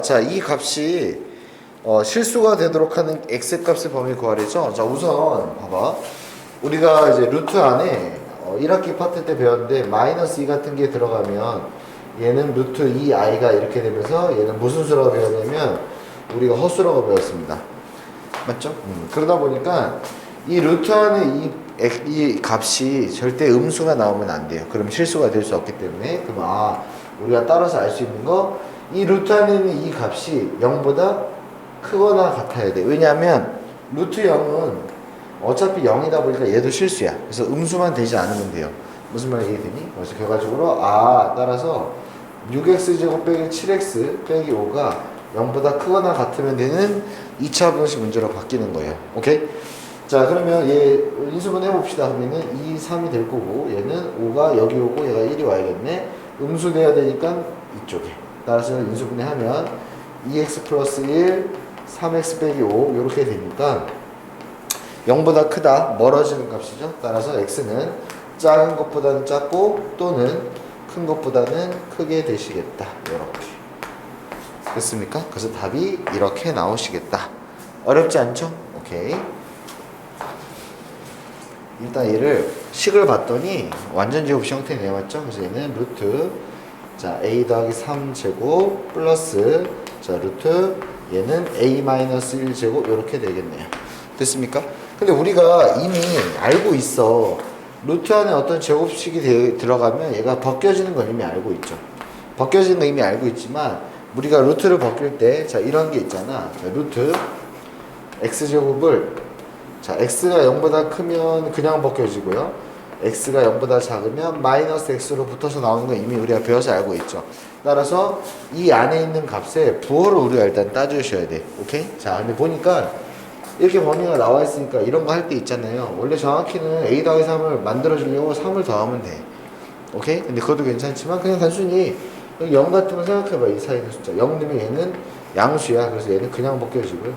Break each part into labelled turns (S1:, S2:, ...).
S1: 자, 이 값이 실수가 되도록 하는 x값의 범위 구하래죠. 자, 우선 봐봐. 우리가 이제 루트 안에 1학기 파트 때 배웠는데 마이너스 2 같은 게 들어가면 얘는 루트 2i가 이렇게 되면서 얘는 무슨 수라고 배웠냐면 우리가 허수라고 배웠습니다. 맞죠? 그러다 보니까 이 루트 안에 이 값이 절대 음수가 나오면 안 돼요. 그럼 실수가 될 수 없기 때문에 그럼 우리가 따라서 알 수 있는 거 이 루트 안에 있는 이 값이 0보다 크거나 같아야 돼. 왜냐하면 루트 0은 어차피 0이다 보니까 얘도 실수야. 그래서 음수만 되지 않으면 돼요. 무슨 말이 이해되니? 그래서 결과적으로 따라서 6x제곱 빼기 7x 빼기 5가 0보다 크거나 같으면 되는 2차 방식 문제로 바뀌는 거예요. 오케이? 자, 그러면 얘 인수분 해봅시다. 그러면은 2, 3이 될 거고 얘는 5가 여기 오고 얘가 1이 와야겠네. 음수돼야 되니까 이쪽에. 따라서 인수분해 하면 2x 플러스 1, 3x 빼기 5 이렇게 되니까 0보다 크다, 멀어지는 값이죠. 따라서 x는 작은 것보다는 작고 또는 큰 것보다는 크게 되시겠다. 이렇게. 됐습니까? 그래서 답이 이렇게 나오시겠다. 어렵지 않죠? 오케이. 일단 얘를 식을 봤더니 완전 제곱식 형태네요. 맞죠? 그래서 얘는 루트 자 a 더하기 3제곱 플러스 자 루트 얘는 a 마이너스 1제곱 이렇게 되겠네요. 됐습니까? 근데 우리가 이미 알고 있어. 루트 안에 어떤 제곱식이 들어가면 얘가 벗겨지는 건 이미 알고 있죠. 벗겨지는 거 이미 알고 있지만 우리가 루트를 벗길 때 자 이런 게 있잖아. 자, 루트 x제곱을 자 x가 0보다 크면 그냥 벗겨지고요. x가 0보다 작으면 마이너스 x로 붙어서 나오는 건 이미 우리가 배워서 알고 있죠. 따라서 이 안에 있는 값에 부호를 우리가 일단 따주셔야 돼. 오케이? 자, 근데 보니까 이렇게 범위가 나와 있으니까 이런 거 할 때 있잖아요. 원래 정확히는 a 더하기 3을 만들어주려고 3을 더하면 돼. 오케이? 근데 그것도 괜찮지만 그냥 단순히 0 같은 거 생각해봐. 이 사이의 숫자 0 넣으면 얘는 양수야. 그래서 얘는 그냥 벗겨지고요.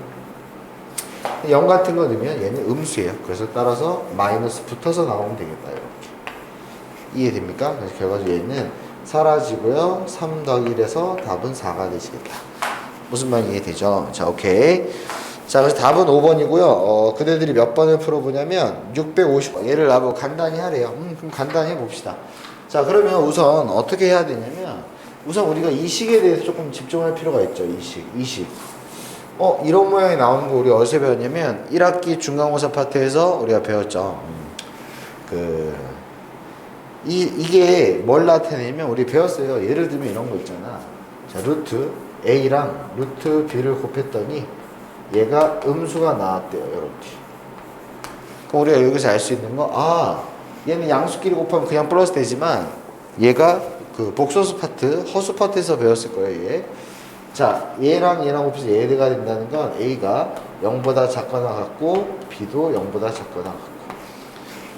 S1: 0 같은 거 넣으면 얘는 음수예요. 그래서 따라서 마이너스 붙어서 나오면 되겠다. 이렇게. 이해됩니까? 그래서 결과적으로 얘는 사라지고요. 3 더하기 1에서 답은 4가 되시겠다. 무슨 말인지 이해되죠? 자, 오케이. 자, 그래서 답은 5번이고요. 그대들이 몇 번을 풀어보냐면 650번. 얘를 나보고 간단히 하래요. 그럼 간단히 해봅시다. 자, 그러면 우선 어떻게 해야 되냐면 우선 우리가 이 식에 대해서 조금 집중할 필요가 있죠. 이 식. 이런 모양이 나오는 거 우리 어디서 배웠냐면 1학기 중간고사 파트에서 우리가 배웠죠. 이게 뭘 나타내면 우리 배웠어요. 예를 들면 이런 거 있잖아. 자, 루트 A랑 루트 B를 곱했더니 얘가 음수가 나왔대요. 이렇게. 그럼 우리가 여기서 알 수 있는 거, 얘는 양수끼리 곱하면 그냥 플러스 되지만 얘가 그 복소수 파트, 허수 파트에서 배웠을 거예요. 얘. 자, 얘랑 곱해서 얘가 된다는 건 A가 0보다 작거나 같고 B도 0보다 작거나 같고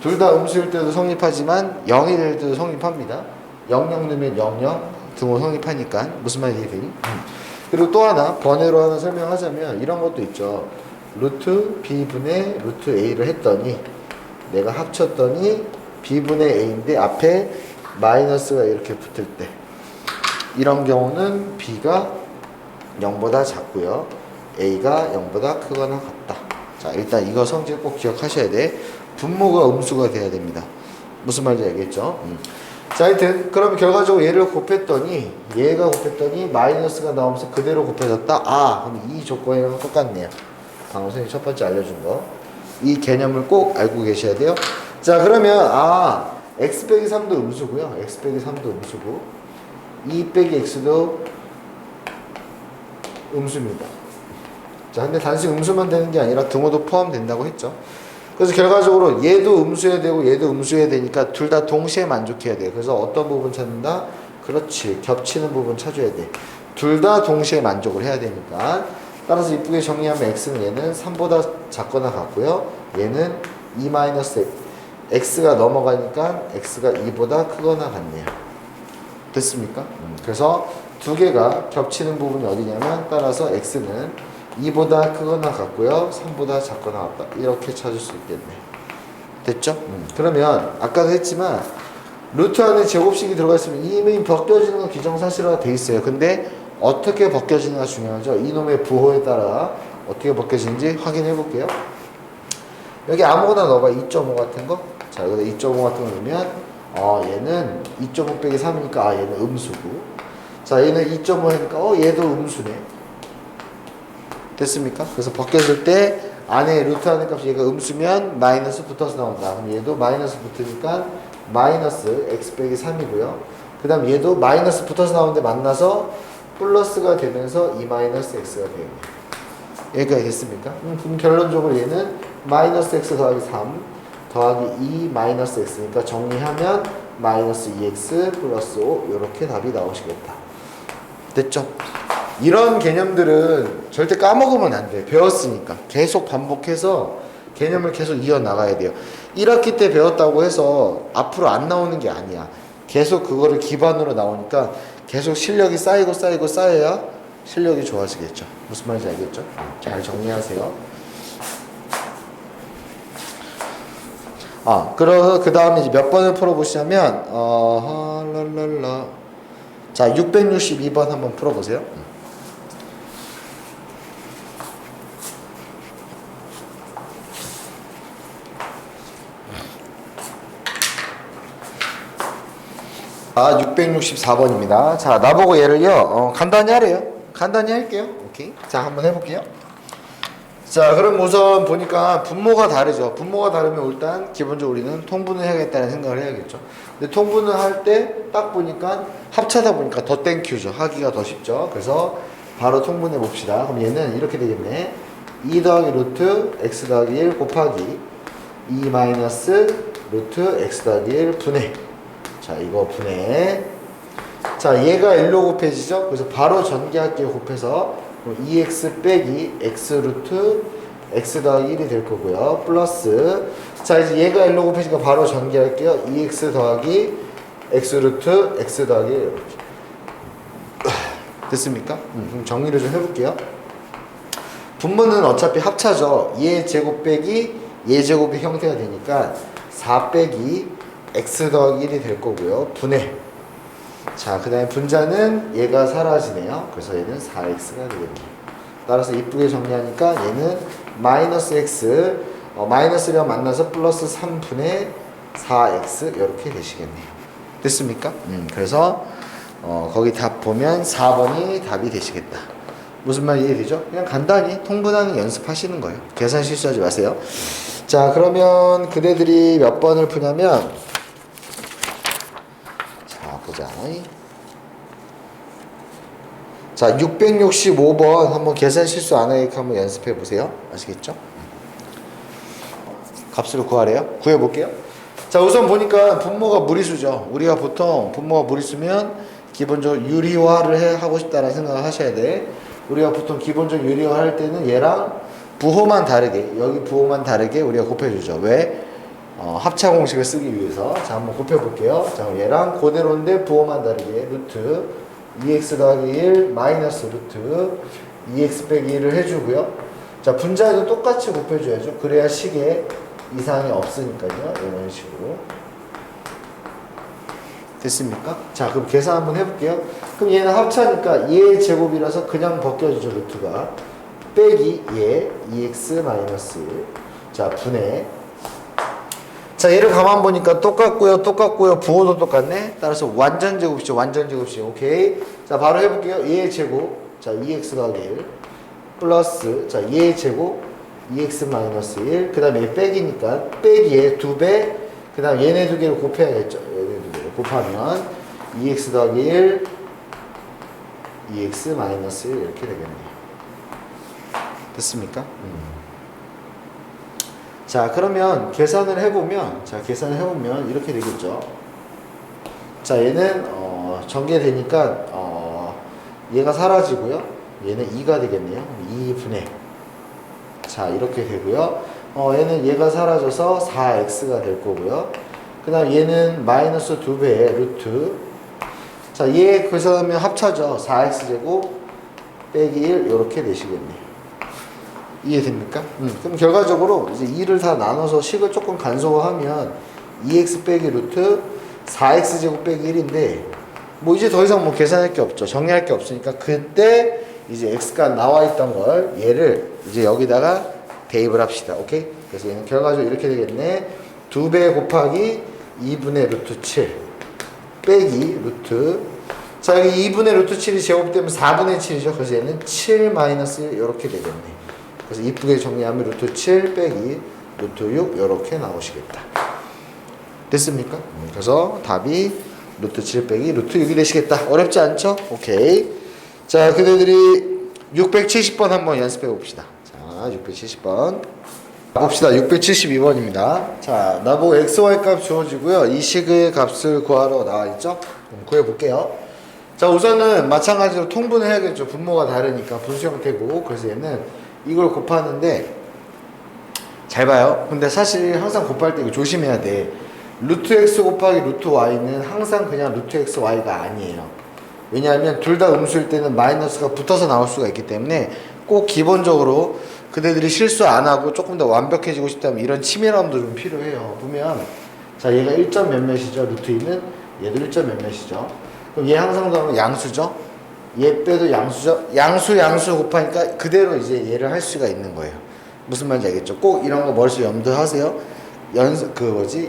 S1: 둘 다 음수일 때도 성립하지만 0이 될 때도 성립합니다. 0, 0 넣으면 0, 0 등호 성립하니까 무슨 말인지 이해되니? 그리고 또 하나 번외로 하나 설명하자면 이런 것도 있죠. 루트 B분의 루트 A를 했더니 내가 합쳤더니 B분의 A인데 앞에 마이너스가 이렇게 붙을 때 이런 경우는 B가 0보다 작고요. A가 0보다 크거나 같다. 자, 일단 이거 성질 꼭 기억하셔야 돼. 분모가 음수가 돼야 됩니다. 무슨 말인지 알겠죠? 자, 하여튼 그러면 결과적으로 얘를 곱했더니 얘가 곱했더니 마이너스가 나오면서 그대로 곱해졌다. 그럼 이 조건이랑 똑같네요. 방금 선생님이 첫 번째 알려준 거. 이 개념을 꼭 알고 계셔야 돼요. 자, 그러면 x 빼기 3도 음수고요. x 빼기 3도 음수고 2 빼기 x도 음수입니다. 자, 근데 단순히 음수만 되는 게 아니라 등호도 포함된다고 했죠. 그래서 결과적으로 얘도 음수해야 되고 얘도 음수해야 되니까 둘 다 동시에 만족해야 돼요. 그래서 어떤 부분 찾는다? 그렇지. 겹치는 부분 찾아야 돼. 둘 다 동시에 만족을 해야 되니까. 따라서 이쁘게 정리하면 x는 얘는 3보다 작거나 같고요. 얘는 2-x가 넘어가니까 x가 2보다 크거나 같네요. 됐습니까? 그래서 두 개가 겹치는 부분이 어디냐면 따라서 x는 2보다 크거나 같고요. 3보다 작거나 같다. 이렇게 찾을 수 있겠네. 됐죠? 그러면 아까도 했지만 루트 안에 제곱식이 들어가 있으면 이미 벗겨지는 건 기정사실화가 돼 있어요. 근데 어떻게 벗겨지느가 중요하죠. 이놈의 부호에 따라 어떻게 벗겨지는지 확인해 볼게요. 여기 아무거나 넣어봐. 2.5 같은 거. 자, 여기다 2.5 같은 거 넣으면 얘는 2.5 빼기 3이니까 얘는 음수고, 자, 얘는 2.5 하니까 얘도 음수네. 됐습니까? 그래서 벗겨질 때 안에 루트 하는 값이 얘가 음수면 마이너스 붙어서 나온다. 그럼 얘도 마이너스 붙으니까 마이너스 x 빼기 3이고요. 그 다음 얘도 마이너스 붙어서 나오는데 만나서 플러스가 되면서 2 마이너스 x가 되겠네요. 여기까지 됐습니까? 그럼 결론적으로 얘는 마이너스 x 더하기 3 더하기 2 마이너스 x니까 정리하면 마이너스 2x 플러스 5 이렇게 답이 나오시겠다. 됐죠? 이런 개념들은 절대 까먹으면 안 돼. 배웠으니까. 계속 반복해서 개념을 계속 이어나가야 돼요. 1학기 때 배웠다고 해서 앞으로 안 나오는 게 아니야. 계속 그거를 기반으로 나오니까 계속 실력이 쌓여야 실력이 좋아지겠죠. 무슨 말인지 알겠죠? 잘 정리하세요. 그 다음에 이제 몇 번을 풀어보시냐면, 자, 662번 한번 풀어보세요. 아, 664번입니다. 자, 나보고 얘를요, 간단히 하래요. 간단히 할게요. 오케이. 자, 한번 해볼게요. 자, 그럼 우선 보니까 분모가 다르죠. 분모가 다르면 일단 기본적으로 우리는 통분을 해야겠다는 생각을 해야겠죠. 근데 통분을 할 때 딱 보니까 합차다 보니까 더 땡큐죠. 하기가 더 쉽죠. 그래서 바로 통분해 봅시다. 그럼 얘는 이렇게 되겠네. 2 더하기 루트 x 더하기 1 곱하기 2 마이너스 루트 x 더하기 1 분해. 자, 이거 분해. 자, 얘가 1로 곱해지죠. 그래서 바로 전개할게요. 곱해서 2x 빼기 x 루트 x 더하기 1이 될 거고요. 플러스, 자, 이제 얘가 1로 곱해지니까 바로 전개할게요. 2x 더하기 x 루트 x 더하기 1 이렇게. 됐습니까? 그럼 정리를 좀 해볼게요. 분모는 어차피 합차죠. 얘 제곱 빼기 얘 제곱의 형태가 되니까 4 빼기 x 더하기 1이 될 거고요. 분해. 자, 그 다음에 분자는 얘가 사라지네요. 그래서 얘는 4x가 되겠네요. 따라서 이쁘게 정리하니까 얘는 마이너스 x, 마이너스랑 만나서 플러스 3분의 4x 이렇게 되시겠네요. 됐습니까? 그래서 거기 답 보면 4번이 답이 되시겠다. 무슨 말 이해되죠? 그냥 간단히 통분하는 연습하시는 거예요. 계산 실수하지 마세요. 자, 그러면 그대들이 몇 번을 푸냐면, 자, 보자. 자, 665번 한번 계산 실수 안 하게 한번 연습해 보세요. 아시겠죠? 값을 구하래요. 구해 볼게요. 자, 우선 보니까 분모가 무리수죠. 우리가 보통 분모가 무리수면 기본적으로 유리화를 하고 싶다라는 생각을 하셔야 돼. 우리가 보통 기본적 유리화 할 때는 얘랑 부호만 다르게, 여기 부호만 다르게 우리가 곱해주죠. 왜? 합차 공식을 쓰기 위해서. 자, 한번 곱해볼게요. 자, 얘랑 그대로인데 부호만 다르게 루트 2x 더하기 1 마이너스 루트 2x 빼기 1을 해주고요. 자, 분자에도 똑같이 곱해줘야죠. 그래야 식에 이상이 없으니까요. 이런 식으로. 됐습니까? 자, 그럼 계산 한번 해볼게요. 그럼 얘는 합차니까 얘 제곱이라서 그냥 벗겨지죠. 루트가. 빼기 얘 2x 마이너스 1. 자, 분해. 자, 얘를 가만 보니까 똑같고요. 부호도 똑같네. 따라서 완전 제곱이죠. 완전 제곱이죠. 오케이. 자, 바로 해볼게요. 얘 제곱. 자, 2x 더하기 1. 플러스. 자, 얘 제곱. 2x 마이너스 1. 그 다음에 얘 빼기니까. 빼기에 2배. 그 다음 얘네 두 개를 곱해야겠죠. 얘네 두 개를 곱하면 2x 더하기 1. 2x 마이너스 1. 이렇게 되겠네요. 됐습니까? 자, 그러면 계산을 해보면, 이렇게 되겠죠. 자, 얘는 전개되니까 얘가 사라지고요. 얘는 2가 되겠네요. 2분의. 자, 이렇게 되고요. 얘는 얘가 사라져서 4x가 될 거고요. 그 다음 얘는 마이너스 2배의 루트. 자, 얘 계산하면 합차죠. 4x제곱 빼기 1 이렇게 되시겠네요. 이해됩니까? 그럼 결과적으로 이제 2를 다 나눠서 식을 조금 간소화하면 2x 빼기 루트 4x 제곱 빼기 1인데 뭐 이제 더 이상 뭐 계산할 게 없죠. 정리할 게 없으니까 그때 이제 x가 나와 있던 걸 얘를 이제 여기다가 대입을 합시다. 오케이? 그래서 얘는 결과적으로 이렇게 되겠네. 2배 곱하기 2분의 루트 7 빼기 루트, 자 여기 2분의 루트 7이 제곱되면 4분의 7이죠. 그래서 얘는 7 마이너스 1 이렇게 되겠네. 그래서 이쁘게 정리하면 루트 7 빼기 루트 6 이렇게 나오시겠다. 됐습니까? 그래서 답이 루트 7 빼기 루트 6이 되시겠다. 어렵지 않죠? 오케이. 자, 그대들이 670번 한번 연습해 봅시다. 자, 670번. 봅시다. 672번입니다. 자, 나보고 XY 값 주어지고요. 이 식의 값을 구하러 나와 있죠? 구해볼게요. 자, 우선은 마찬가지로 통분을 해야겠죠. 분모가 다르니까 분수 형태고. 그래서 얘는 이걸 곱하는데, 잘 봐요. 근데 사실 항상 곱할 때 이거 조심해야 돼. 루트 x 곱하기 루트 y는 항상 그냥 루트 x y가 아니에요. 왜냐하면 둘 다 음수일 때는 마이너스가 붙어서 나올 수가 있기 때문에 꼭 기본적으로 그대들이 실수 안 하고 조금 더 완벽해지고 싶다면 이런 치밀함도 좀 필요해요. 보면 자 얘가 1점 몇몇이죠. 루트 2는 얘도 1점 몇몇이죠. 그럼 얘 항상 더하면 양수죠. 얘 빼도 양수죠. 양수 곱하니까 그대로 이제 얘를 할 수가 있는 거예요. 무슨 말인지 알겠죠? 꼭 이런 거 머릿속에 염두하세요.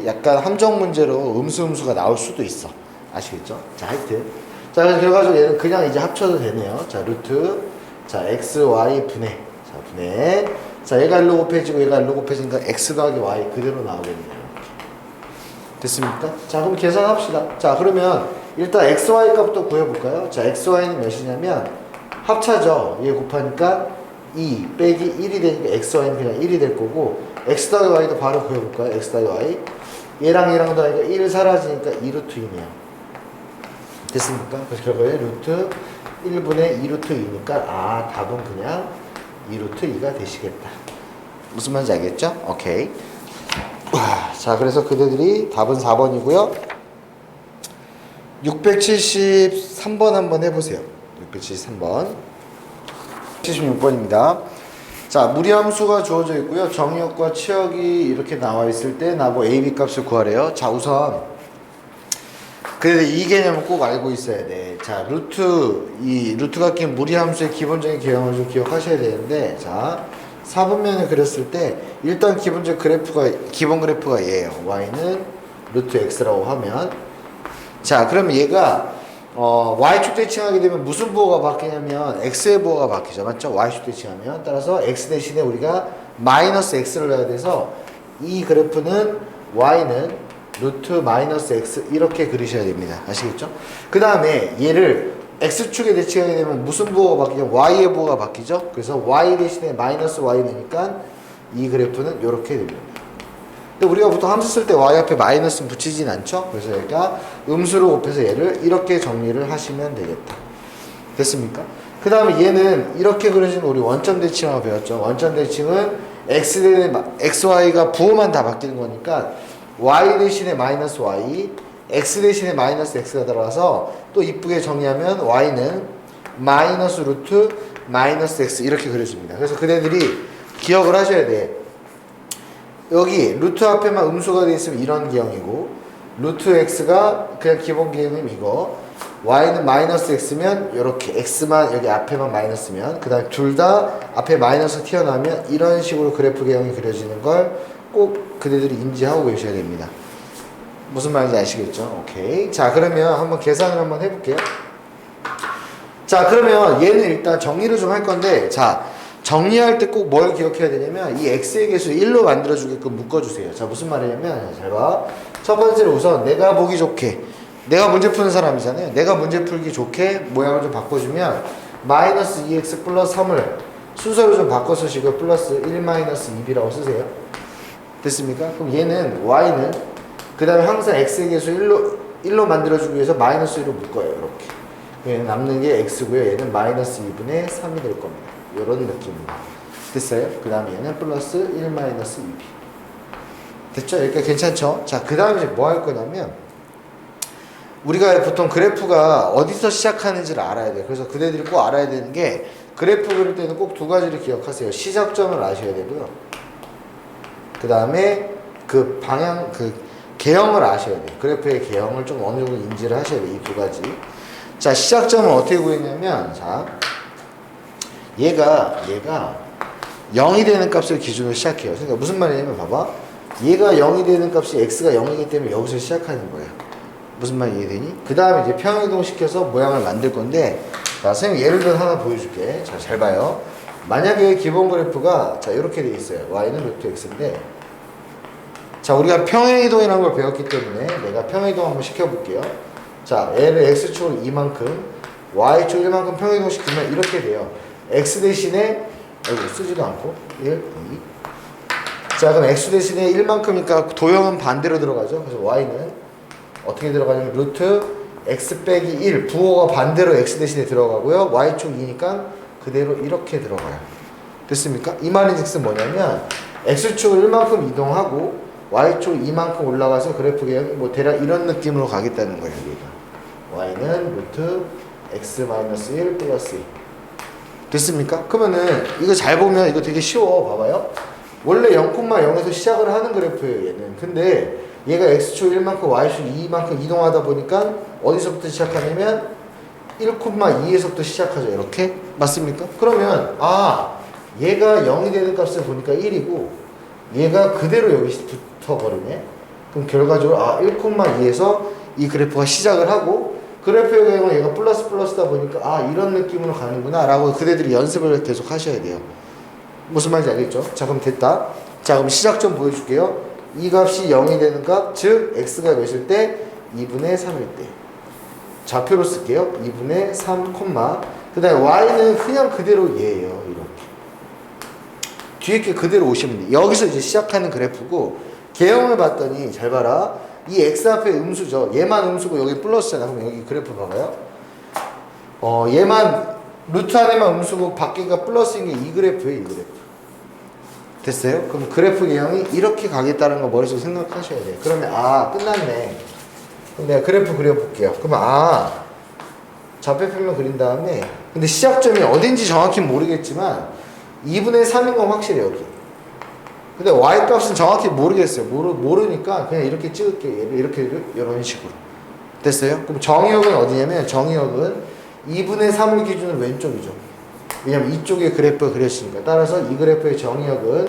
S1: 약간 함정 문제로 음수가 나올 수도 있어. 아시겠죠? 자, 하여튼. 자, 그래서 결과적으로 얘는 그냥 이제 합쳐도 되네요. 자, 루트. 자, x, y 분해. 자, 분해. 자, 얘가 1로 곱해지고 얘가 1로 곱해지니까 x 더하기 y 그대로 나오겠네요. 됐습니까? 자, 그럼 계산합시다. 자, 그러면 일단 x, y 값도 구해볼까요? 자, x, y는 몇이냐면 합차죠. 얘 곱하니까 2 빼기 1이 되니까 x, y는 그냥 1이 될 거고 x 더하기 y도 바로 구해볼까요? x 더하기 y 얘랑 더하니까 1 사라지니까 2루트 2네요. 됐습니까? 그래서 결과에 루트 1분의 2루트 2니까 아 답은 그냥 2루트 2가 되시겠다. 무슨 말인지 알겠죠? 오케이. 자 그래서 그대들이 답은 4번이고요 673번 한번 해보세요. 673번 76번입니다. 자, 무리함수가 주어져 있고요. 정의역과 치역이 이렇게 나와 있을 때 나보고 A, B 값을 구하래요. 자, 우선 그래도 이 개념을 꼭 알고 있어야 돼. 자, 루트가 낀 무리함수의 기본적인 개념을 좀 기억하셔야 되는데, 자, 4분면을 그렸을 때 일단 기본 그래프가 얘예요. y는 루트 x라고 하면, 자, 그럼 얘가 y축 대칭하게 되면 무슨 부호가 바뀌냐면 x의 부호가 바뀌죠. 맞죠? y축 대칭하면. 따라서 x 대신에 우리가 마이너스 x를 넣어야 돼서 이 그래프는 y는 루트 마이너스 x 이렇게 그리셔야 됩니다. 아시겠죠? 그 다음에 얘를 x축에 대칭하게 되면 무슨 부호가 바뀌죠? y의 부호가 바뀌죠? 그래서 y 대신에 마이너스 y 넣으니까 이 그래프는 이렇게 됩니다. 근데 우리가 보통 함수 쓸 때 y 앞에 마이너스는 붙이진 않죠? 그래서 얘가 음수로 곱해서 얘를 이렇게 정리를 하시면 되겠다. 됐습니까? 그 다음에 얘는 이렇게 그려지는 우리 원점 대칭하고 배웠죠? 원점 대칭은 x, y가 부호만 다 바뀌는 거니까 y 대신에 마이너스 y, x 대신에 마이너스 x가 들어가서 또 이쁘게 정리하면 y는 마이너스 루트 마이너스 x 이렇게 그려집니다. 그래서 그대들이 기억을 하셔야 돼. 여기 루트 앞에만 음수가 되어 있으면 이런 기형이고 루트 x가 그냥 기본 기형은 이거 y는 마이너스 x면 이렇게 x만 여기 앞에만 마이너스면 그 다음 둘 다 앞에 마이너스 튀어나오면 이런 식으로 그래프 기형이 그려지는 걸 꼭 그대들이 인지하고 계셔야 됩니다. 무슨 말인지 아시겠죠? 오케이. 자 그러면 한번 계산을 한번 해볼게요. 자 그러면 얘는 일단 정리를 좀 할 건데 자 정리할 때 꼭 뭘 기억해야 되냐면 이 x의 개수 1로 만들어주게끔 묶어주세요. 자 무슨 말이냐면 잘 봐. 첫 번째로 우선 내가 보기 좋게 내가 문제 푸는 사람이잖아요. 내가 문제 풀기 좋게 모양을 좀 바꿔주면 마이너스 2x 플러스 3을 순서를 좀 바꿔서 쓰시고 플러스 1 마이너스 2b라고 쓰세요. 됐습니까? 그럼 얘는 y는 그 다음에 항상 x의 개수 1로 만들어주기 위해서 마이너스 1로 묶어요. 이렇게. 얘는 남는 게 x고요. 얘는 마이너스 2분의 3이 될 겁니다. 이런 느낌입니다. 됐어요? 그 다음에 얘는 플러스 1 마이너스 2b. 됐죠? 여기까지 괜찮죠? 자, 그 다음에 이제 뭐 할 거냐면 우리가 보통 그래프가 어디서 시작하는지를 알아야 돼요. 그래서 그대들이 꼭 알아야 되는 게 그래프 그릴 때는 꼭 두 가지를 기억하세요. 시작점을 아셔야 되고요. 그 다음에 그 방향, 그 개형을 아셔야 돼요. 그래프의 개형을 좀 어느 정도 인지를 하셔야 돼요. 이 두 가지. 자, 시작점은 어떻게 구했냐면, 자, 얘가 0이 되는 값을 기준으로 시작해요. 그러니까 무슨 말이냐면, 봐봐. 얘가 0이 되는 값이 x가 0이기 때문에 여기서 시작하는 거예요. 무슨 말 이해되니? 그 다음에 이제 평행이동 시켜서 모양을 만들 건데, 자, 선생님 예를 들어 하나 보여줄게. 자, 잘 봐요. 만약에 기본 그래프가, 자, 이렇게 돼 있어요. y는 루트 x인데, 자, 우리가 평행이동이라는 걸 배웠기 때문에 내가 평행이동 한번 시켜볼게요. 자, 얘를 x축으로 2만큼, y축 1만큼 평행이동 시키면 이렇게 돼요. x 대신에, 쓰지도 않고, 1, 2. 자, 그럼 x 대신에 1만큼이니까 도형은 반대로 들어가죠. 그래서 y는 어떻게 들어가냐면 루트 x 빼기 1, 부호가 반대로 x 대신에 들어가고요. y축 2니까 그대로 이렇게 들어가요. 됐습니까? 이 말인즉슨 뭐냐면 x축을 1만큼 이동하고 y축 2만큼 올라가서 그래프 개형이 뭐 대략 이런 느낌으로 가겠다는 거예요. 여기가 y는 루트 x-1 플러스 2. 됐습니까? 그러면은 이거 잘 보면 이거 되게 쉬워. 봐봐요. 원래 0,0에서 시작을 하는 그래프예요, 얘는. 근데 얘가 x축 1만큼 y축 2만큼 이동하다 보니까 어디서부터 시작하냐면 1,2에서부터 시작하죠. 이렇게. 맞습니까? 그러면 얘가 0이 되는 값을 보니까 1이고 얘가 그대로 여기 붙어버리네. 그럼 결과적으로 1,2에서 이 그래프가 시작을 하고 그래프의 경우는 얘가 플러스다 보니까 이런 느낌으로 가는구나 라고 그대들이 연습을 계속 하셔야 돼요. 무슨 말인지 알겠죠? 자, 그럼 됐다. 자, 그럼 시작 좀 보여줄게요. 이 값이 0이 되는 값, 즉 x가 몇일 때? 2분의 3일 때. 좌표로 쓸게요. 2분의 3, 그 다음에 y는 그냥 그대로 얘예요. 이렇게. 뒤에 게 그대로 오시면 돼. 여기서 이제 시작하는 그래프고 개형을 봤더니 잘 봐라. 이 x 앞에 음수죠. 얘만 음수고 여기 플러스잖아. 그럼 여기 그래프 봐봐요. 얘만 루트 안에만 음수고 밖에가 플러스인 게 이 그래프예요. 이 그래프. 됐어요? 그럼 그래프 개형이 이렇게 가겠다는 거 머릿속에 생각하셔야 돼요. 그러면 끝났네. 그럼 내가 그래프 그려볼게요. 그러면 좌표평면 그린 다음에 근데 시작점이 어딘지 정확히 모르겠지만 2분의 3인 건 확실해 여기. 근데 y값은 정확히 모르겠어요. 모르니까 그냥 이렇게 찍을게요. 얘를 이렇게 이런 식으로. 됐어요? 그럼 정의역은 어디냐면 정의역은 2분의 3을 기준으로 왼쪽이죠. 왜냐면 이쪽에 그래프가 그렸으니까. 따라서 이 그래프의 정의역은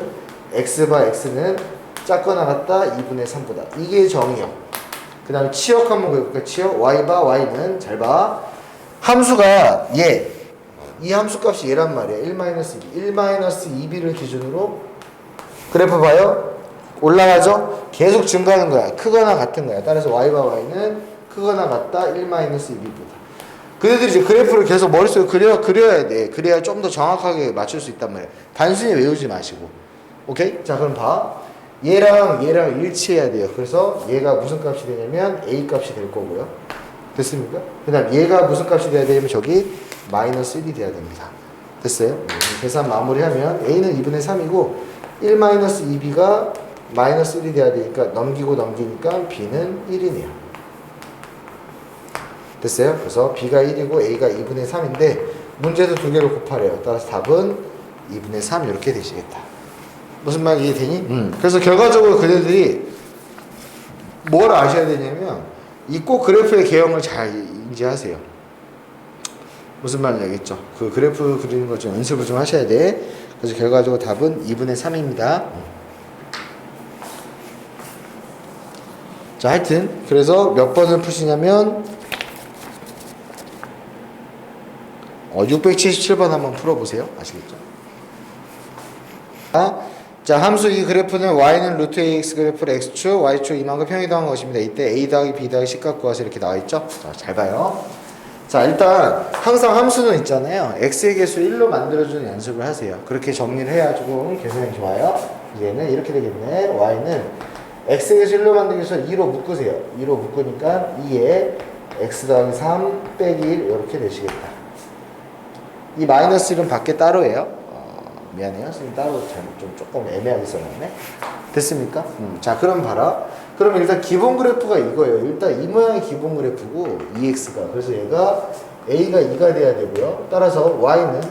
S1: x바 x는 작거나 같다 2분의 3보다. 이게 정의역. 그 다음에 치역 한번 그려볼까? 치역 y바 y는 잘 봐. 함수가 이 함수 값이 얘란 말이야. 1-2b. 1-2b를 기준으로 그래프 봐요. 올라가죠? 계속 증가하는 거야. 크거나 같은 거야. 따라서 y바 y는 크거나 같다 1-2b보다. 그들이 이제 그래프를 계속 머릿속에 그려야 돼. 그래야 좀 더 정확하게 맞출 수 있단 말이야. 단순히 외우지 마시고. 오케이? 자, 그럼 봐. 얘랑 일치해야 돼요. 그래서 얘가 무슨 값이 되냐면 a 값이 될 거고요. 됐습니까? 그 다음 얘가 무슨 값이 돼야 되냐면 저기 -1이 돼야 됩니다. 됐어요? 계산 마무리하면 a는 2분의 3이고 1-2b가 -1이 돼야 되니까 넘기니까 b는 1이네요. 됐어요? 그래서 b가 1이고 a가 2분의 3인데 문제도 두 개를 곱하래요. 따라서 답은 2분의 3 이렇게 되시겠다. 무슨 말 이해되니? 그래서 결과적으로 그들이 뭘 아셔야 되냐면 이 꼭 그래프의 개형을 잘 인지하세요. 무슨 말인지 알겠죠? 그 그래프 그리는 거 좀 연습을 좀 하셔야 돼. 그래서 결과적으로 답은 2분의 3입니다. 자, 하여튼 그래서 몇 번을 푸시냐면 677번 한번 풀어보세요. 아시겠죠? 자, 함수 이 그래프는 y는 루트 ax 그래프를 x축, y축 이만큼 평이동한 것입니다. 이때 a 더하기 b 더하기 c값 구하세요. 이렇게 나와있죠? 자, 잘 봐요. 자, 일단 항상 함수는 있잖아요. x의 개수 1로 만들어주는 연습을 하세요. 그렇게 정리를 해야 조금 계산이 좋아요. 얘는 이렇게 되겠네. y는 x의 개수 1로 만들기 위해서 2로 묶으세요. 2로 묶으니까 2에 x 더하기 3 빼기 1 이렇게 되시겠다. 이 마이너스 1은 밖에 따로예요. 미안해요. 선생님 따로 좀 조금 애매하게 써놨네. 됐습니까? 자, 그럼 봐라. 그러면 일단 기본 그래프가 이거예요. 일단 이 모양이 기본 그래프고 EX가. 그래서 얘가 A가 2가 돼야 되고요. 따라서 Y는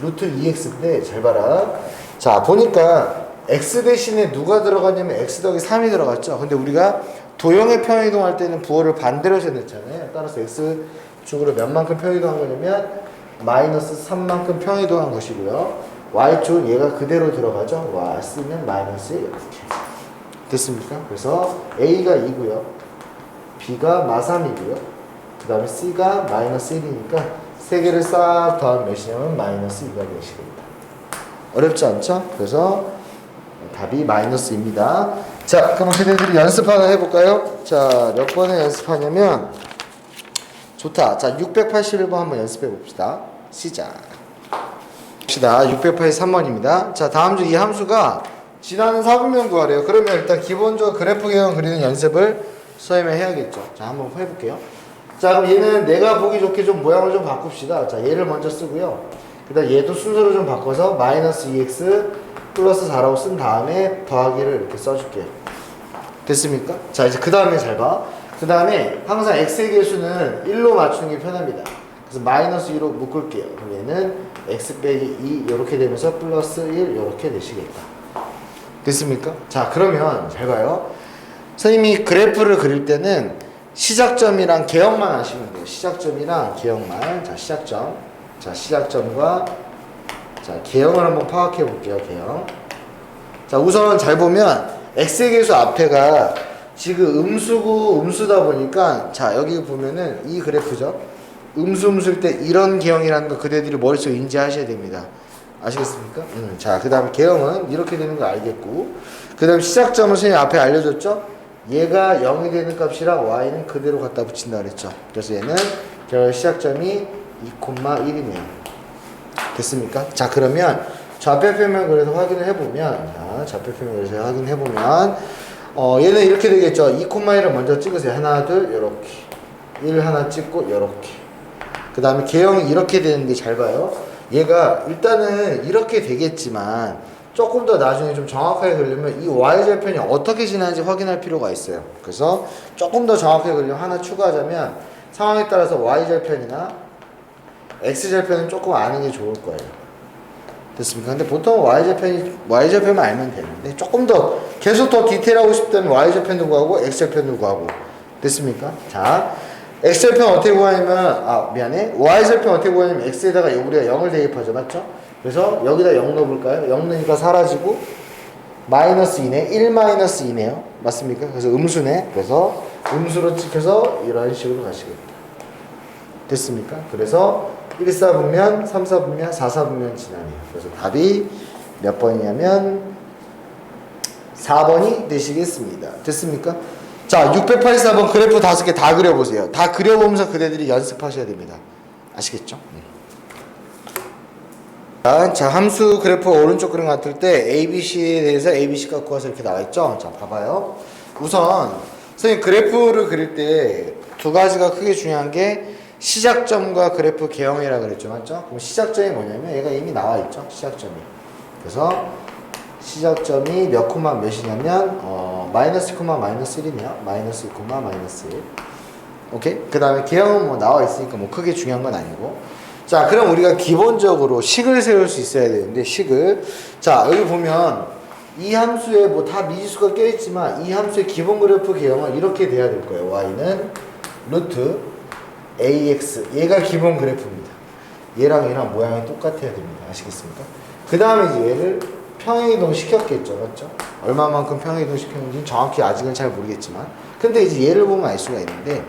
S1: 루트 2X인데 잘 봐라. 자, 보니까 X 대신에 누가 들어갔냐면 X 더하기 3이 들어갔죠. 근데 우리가 도형의 평행이동할 때는 부호를 반대로 해서 냈잖아요. 따라서 X축 우측으로 몇만큼 평이동한 거냐면 마이너스 3만큼 평이동한 것이고요. y축은 얘가 그대로 들어가죠. C는 마이너스 이렇게 됐습니까? 그래서 A가 2고요. B가 마3이고요. 그 다음에 C가 마이너스 1이니까 세 개를 싹 더하면 몇이냐면 마이너스 2가 되시겠다. 어렵지 않죠? 그래서 답이 마이너스입니다. 자, 그럼 그대들이 연습 하나 해볼까요? 자, 몇 번을 연습하냐면 좋다. 자, 681번 한번 연습해 봅시다. 시작. 봅시다. 683번입니다. 자, 다음 중 이 함수가 지나는 4분면 구하래요. 그러면 일단 기본적으로 그래프 개형 그리는 연습을 선생님이 해야겠죠. 자, 한번 해볼게요. 자, 그럼 얘는 내가 보기 좋게 좀 모양을 좀 바꿉시다. 자, 얘를 먼저 쓰고요. 그 다음 얘도 순서를 좀 바꿔서 마이너스 2x 플러스 4라고 쓴 다음에 더하기를 이렇게 써줄게요. 됐습니까? 자, 이제 그 다음에 잘 봐. 그 다음에 항상 x의 개수는 1로 맞추는 게 편합니다. 그래서 마이너스 2로 묶을게요. 그럼 얘는 x 빼기 2 이렇게 되면서 플러스 1 이렇게 되시겠다. 됐습니까? 자, 그러면 잘 봐요. 선생님이 그래프를 그릴 때는 시작점이랑 개형만 하시면 돼요. 시작점이랑 개형만. 자, 시작점. 자, 시작점과 자, 개형을 한번 파악해 볼게요. 개형. 자, 우선 잘 보면 x의 개수 앞에가 지금 음수고 음수다 보니까 자, 여기 보면은 이 그래프죠. 음수일 때 이런 개형이라는 거 그대들이 머릿속에 인지하셔야 됩니다. 아시겠습니까? 자, 그 다음에 개형은 이렇게 되는 거 알겠고, 그 다음에 시작점은 선생님 앞에 알려줬죠? 얘가 0이 되는 값이랑 y는 그대로 갖다 붙인다 그랬죠. 그래서 얘는 결국 시작점이 2,1이네요. 됐습니까? 자, 그러면 좌표표면 그래서 확인을 해보면, 자, 좌표표면 그래서 확인해보면, 얘는 이렇게 되겠죠. 2,1을 먼저 찍으세요. 하나, 둘, 요렇게. 1 하나 찍고, 요렇게. 그 다음에 개형이 이렇게 되는 게 잘 봐요. 얘가 일단은 이렇게 되겠지만, 조금 더 나중에 좀 정확하게 그리려면 이 y절편이 어떻게 지나는지 확인할 필요가 있어요. 그래서 조금 더 정확하게 그리려면 하나 추가하자면, 상황에 따라서 y절편이나 x절편은 조금 아는 게 좋을 거예요. 됐습니까? 근데 보통 y절편만 알면 되는데, 조금 더 계속 더 디테일하고 싶다면 y절편도 구하고 x절편도 구하고. 됐습니까? 자, x절편 어떻게 구하냐면, 미안해. y절편 어떻게 구하냐면 x에다가 우리가 0을 대입하죠. 맞죠? 그래서 여기다 0 넣어볼까요? 0 넣으니까 사라지고 마이너스 2네. 1 마이너스 2네요. 맞습니까? 그래서 음수네. 그래서 음수로 찍혀서 이런 식으로 가시겠다. 됐습니까? 그래서 1, 4분면, 3, 4분면, 4, 4분면 지나네요. 그래서 답이 몇 번이냐면 4번이 되시겠습니다. 됐습니까? 자, 684번 그래프 5개 다 그려보세요. 다 그려보면서 그대들이 연습하셔야 됩니다. 아시겠죠? 자, 함수 그래프 오른쪽 그림 같을 때 ABC에 대해서 ABC 값 구해서 이렇게 나와있죠? 자, 봐봐요. 우선 선생님 그래프를 그릴 때 두 가지가 크게 중요한 게 시작점과 그래프 개형이라고 그랬죠. 맞죠? 그럼 시작점이 뭐냐면 얘가 이미 나와있죠. 시작점이. 그래서 시작점이 몇 콤마 몇이냐면 마이너스 콤마 마이너스 1이네요. 마이너스 2 콤마 마이너스 1. 오케이? 그 다음에 개형은 뭐 나와 있으니까 뭐 크게 중요한 건 아니고. 자, 그럼 우리가 기본적으로 식을 세울 수 있어야 되는데, 식을. 자, 여기 보면 이 함수에 뭐 다 미지수가 껴있지만 이 함수의 기본 그래프 개형은 이렇게 돼야 될 거예요. y는 루트 ax. 얘가 기본 그래프입니다. 얘랑 모양이 똑같아야 됩니다. 아시겠습니까? 그 다음에 이제 얘를 평행이동 시켰겠죠. 맞죠? 얼마만큼 평행이동 시켰는지 정확히 아직은 잘 모르겠지만. 근데 이제 얘를 보면 알 수가 있는데,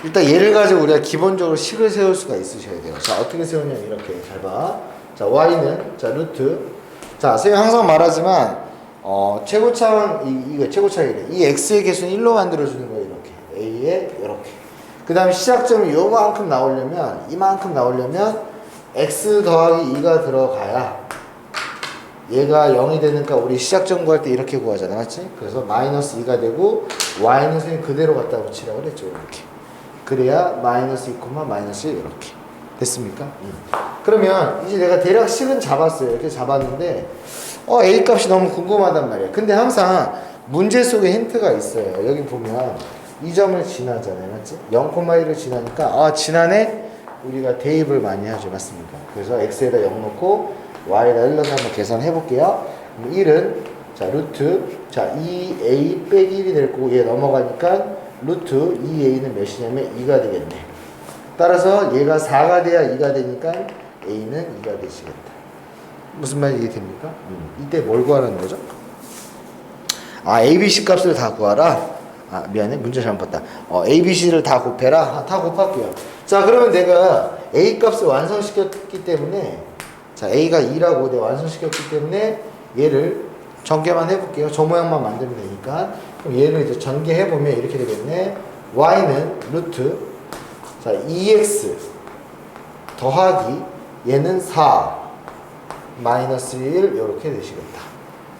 S1: 일단 얘를 가지고 우리가 기본적으로 식을 세울 수가 있으셔야 돼요. 자, 어떻게 세우냐면 이렇게. 잘 봐. 자, y는, 자, 루트. 자, 선생님 항상 말하지만, 이거 최고차이래. 이 x의 개수는 1로 만들어주는 거예요. 이렇게. a에, 이렇게. 그 다음에 시작점이 요만큼 나오려면, 이만큼 나오려면, x 더하기 2가 들어가야, 얘가 0이 되니까 우리 시작점 구할 때 이렇게 구하잖아. 맞지? 그래서 마이너스 2가 되고, y는 선생님 그대로 갖다 붙이라고 그랬죠. 이렇게. 그래야 마이너스 2, 마이너스 1 이렇게. 됐습니까? 그러면 이제 내가 대략 식은 잡았어요. 이렇게 잡았는데 A 값이 너무 궁금하단 말이에요. 근데 항상 문제 속에 힌트가 있어요. 여기 보면 이 점을 지나잖아요. 맞지? 0,1을 지나니까 지나네? 우리가 대입을 많이 하죠. 맞습니까? 그래서 x에다 0 넣고 y에다 1 넣어서 한번 계산해 볼게요. 1은 자 루트 자 2a 빼기 1이 될 거고 얘 넘어가니까 루트 2a는 몇이냐면 2가 되겠네. 따라서 얘가 4가 돼야 2가 되니까 A는 2가 되시겠다. 무슨 말이 이해됩니까? 이때 뭘 구하라는 거죠? 아, A, B, C 값을 다 구하라? 아, 미안해. 문제 잘못 봤다. A, B, C를 다 곱해라? 아, 다 곱할게요. 자, 그러면 내가 A 값을 완성시켰기 때문에, 자, A가 2라고 내가 완성시켰기 때문에 얘를 전개만 해볼게요. 저 모양만 만들면 되니까. 그럼 얘를 이제 전개해보면 이렇게 되겠네. Y는 루트, 자, 2X 더하기 얘는 4 마이너스 1 이렇게 되시겠다.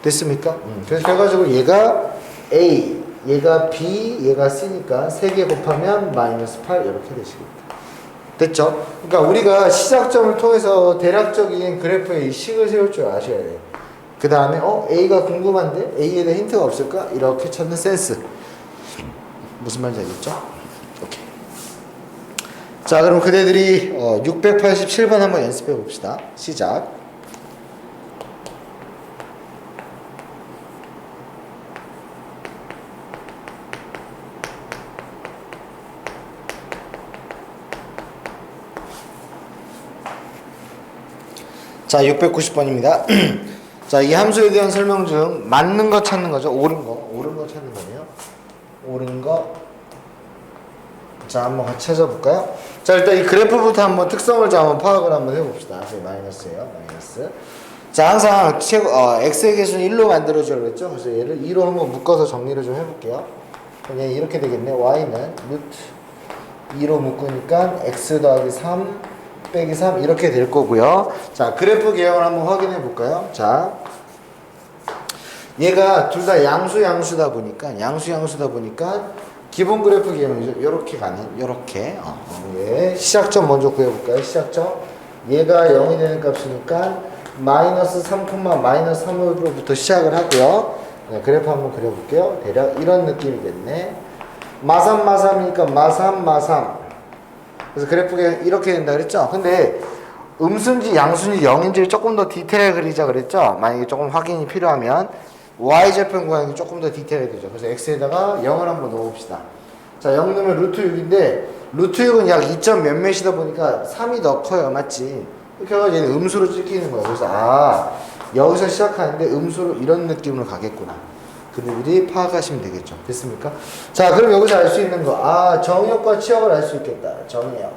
S1: 됐습니까? 그래서 결과적으로 얘가 A, 얘가 B, 얘가 C니까 3개 곱하면 마이너스 8 이렇게 되시겠다. 됐죠? 그러니까 우리가 시작점을 통해서 대략적인 그래프의 이 식을 세울 줄 아셔야 돼요. 그 다음에 A가 궁금한데 A에 대한 힌트가 없을까? 이렇게 찾는 센스. 무슨 말인지 알겠죠? 오케이. 자, 그럼 그대들이 687번 한번 연습해 봅시다. 시작. 자, 690번입니다. 자, 이 함수에 대한 설명 중 맞는 거 찾는 거죠. 옳은 거 찾는 거네요. 옳은 거. 자, 한번 같이 찾아볼까요? 자, 일단 이 그래프부터 한번 특성을 한번 파악을 한번 해봅시다. 마이너스예요, 마이너스. 자, 항상 x의 개수는 1로 만들어주라고 했죠. 그래서 얘를 2로 한번 묶어서 정리를 좀 해볼게요. 그럼 얘 이렇게 되겠네. y는 루트 2로 묶으니까 x 더하기 3 빼기 3 이렇게 될 거고요. 자, 그래프 개형을 한번 확인해 볼까요? 자, 얘가 둘 다 양수다 보니까 기본 그래프 개형이죠. 요렇게 가는, 요렇게. 예. 시작점 먼저 구해볼까요? 시작점. 얘가 0이 되는 값이니까 마이너스 3, 마이너스 3으로부터 시작을 하고요. 네, 그래프 한번 그려볼게요. 대략 이런 느낌이겠네. 마삼이니까 마삼. 그래서 그래프가 이렇게 된다 그랬죠? 근데 음수인지 양수인지 0인지를 조금 더 디테일하게 그리자 그랬죠? 만약에 조금 확인이 필요하면 y절편 구하는 게 조금 더 디테일하게 되죠. 그래서 x에다가 0을 한번 넣어봅시다. 자, 0 넣으면 루트 6인데 루트 6은 약 2점 몇몇이다 보니까 3이 더 커요. 맞지? 이렇게 해서 얘는 음수로 찍히는 거예요. 그래서 여기서 시작하는데 음수로 이런 느낌으로 가겠구나. 그들이 파악하시면 되겠죠. 됐습니까? 자, 그럼 여기서 알 수 있는 거. 정의역과 치역을 알 수 있겠다. 정의역.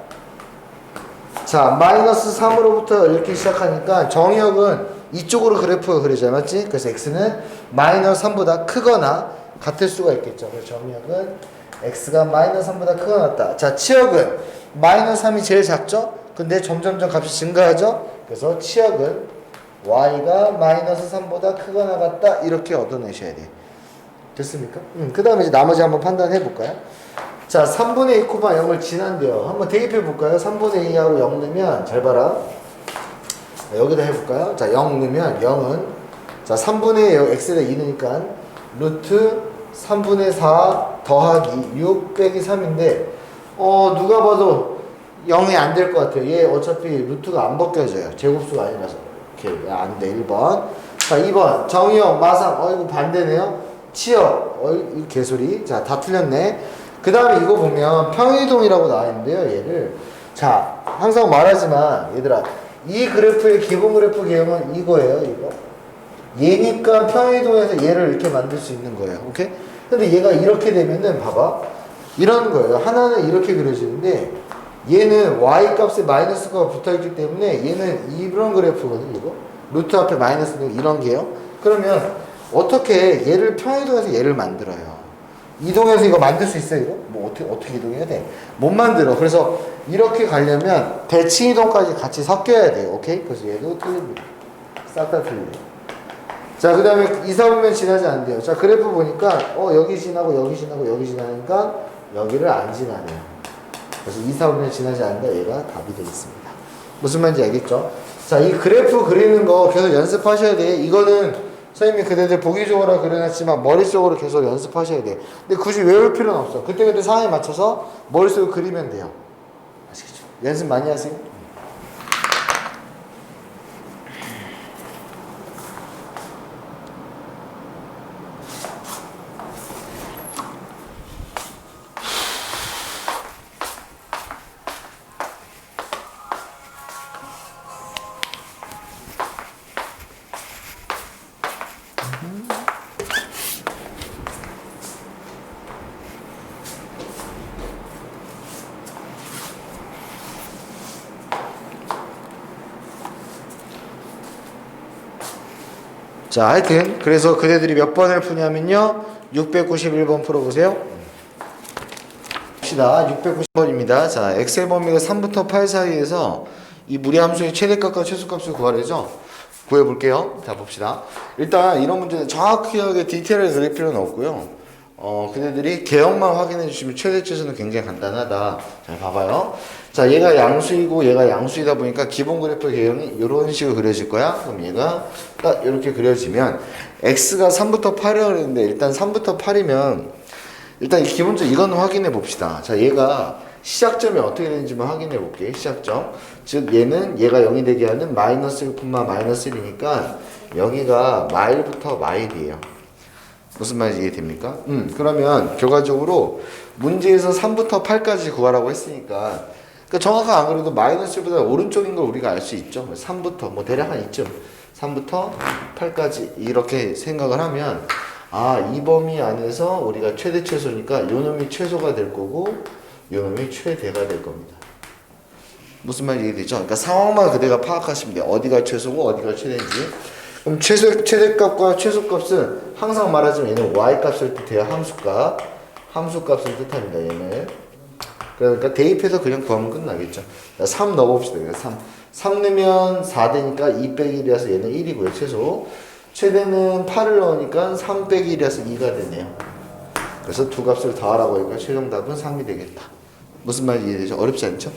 S1: 자, 마이너스 3으로부터 이렇게 시작하니까 정의역은 이쪽으로 그래프가 그려져요. 맞지? 그래서 x는 마이너스 3보다 크거나 같을 수가 있겠죠. 그래서 정의역은 x가 마이너스 3보다 크거나 같다. 자, 치역은 마이너스 3이 제일 작죠? 근데 점점점 값이 증가하죠? 그래서 치역은 y가 마이너스 3보다 크거나 같다. 이렇게 얻어내셔야 돼요. 됐습니까? 그 다음에 이제 나머지 한번 판단해 볼까요? 자, 3분의 2, 0을 지난대요. 한번 대입해 볼까요? 3분의 2하고 0 넣으면, 잘 봐라. 자, 여기다 해볼까요? 자, 0 넣으면 0은, 자, 3분의 x에다 2 넣으니까, 루트 3분의 4 더하기 6 빼기 3인데, 누가 봐도 0이 안 될 것 같아요. 얘 어차피 루트가 안 벗겨져요. 제곱수가 아니라서. 이렇게, 안 돼. 1번. 자, 2번. 정의역, 마상. 이거 반대네요. 치역, 이 개소리. 자, 다 틀렸네. 그 다음에 이거 보면 평이동이라고 나와 있는데요, 얘를. 자, 항상 말하지만, 얘들아, 이 그래프의 기본 그래프 개형은 이거예요, 이거. 얘니까 평이동에서 얘를 이렇게 만들 수 있는 거예요, 오케이? 근데 얘가 이렇게 되면은, 봐봐. 이런 거예요. 하나는 이렇게 그려지는데, 얘는 y 값에 마이너스가 붙어 있기 때문에, 얘는 이런 그래프거든요, 이거. 루트 앞에 마이너스 이런 게요. 그러면, 어떻게 얘를 평이동해서 얘를 만들어요? 이동해서 이거 만들 수 있어요, 이거? 뭐 어떻게 이동해야 돼? 못 만들어. 그래서 이렇게 가려면 대칭 이동까지 같이 섞여야 돼요. 오케이? 그래서 얘도 틀립니다. 싹 다 틀려요. 자, 그 다음에 2, 4분면 지나지 않대요. 자, 그래프 보니까 여기 지나고 여기 지나고 여기 지나니까 여기를 안 지나네요. 그래서 2, 4분면 지나지 않는다. 얘가 답이 되겠습니다. 무슨 말인지 알겠죠? 자, 이 그래프 그리는 거 계속 연습하셔야 돼. 이거는 선생님이 그대들 보기 좋으라 그려놨지만 머릿속으로 계속 연습하셔야 돼. 근데 굳이 외울 필요는 없어. 그때그때 상황에 맞춰서 머릿속으로 그리면 돼요. 아시겠죠? 연습 많이 하세요. 자, 하여튼 그래서 그대들이 몇 번을 푸냐면요 691번 풀어보세요. 봅시다. 690번입니다. 자, 엑셀 범위가 3부터 8 사이에서 이 무리함수의 최대값과 최소값을 구하래죠. 구해볼게요. 자, 봅시다. 일단 이런 문제는 정확하게 디테일하게 그릴 필요는 없고요. 그네들이 개형만 확인해 주시면 최대 최소는 굉장히 간단하다. 자, 봐봐요. 자, 얘가 양수이고 얘가 양수이다 보니까 기본 그래프 개형이 이런 식으로 그려질 거야. 그럼 얘가 딱 이렇게 그려지면 x가 3부터 8이라고 그랬는데 일단 3부터 8이면 일단 기본적으로 이건 확인해 봅시다. 자, 얘가 시작점이 어떻게 되는지만 확인해 볼게. 시작점. 즉 얘는 얘가 0이 되게 하는 마이너스 1, 마이너스 1이니까 여기가 마일부터 마일이에요. 무슨 말인지 이해됩니까? 그러면 결과적으로 문제에서 3부터 8까지 구하라고 했으니까 그러니까 정확하게 안 그래도 마이너스 1보다 오른쪽인 걸 우리가 알 수 있죠. 3부터 뭐 대략 한 이쯤 3부터 8까지 이렇게 생각을 하면 아, 이 범위 안에서 우리가 최대 최소니까 요 놈이 최소가 될 거고 요 놈이 최대가 될 겁니다. 무슨 말인지 이해되죠? 그러니까 상황만 그대가 파악하시면 돼요. 어디가 최소고 어디가 최대인지. 그럼 최대값과 최소값은 항상 말하지만 얘는 y값을 뜻해요. 함수값을 뜻합니다. 얘는. 그러니까 대입해서 그냥 구하면 끝나겠죠. 3 넣어봅시다. 3 넣으면 4되니까 2 빼기 1이라서 얘는 1이고요. 최소. 최대는 8을 넣으니까 3 빼기 1이라서 2가 되네요. 그래서 두 값을 더하라고 하니까 최종 답은 3이 되겠다. 무슨 말인지 이해되죠? 어렵지 않죠?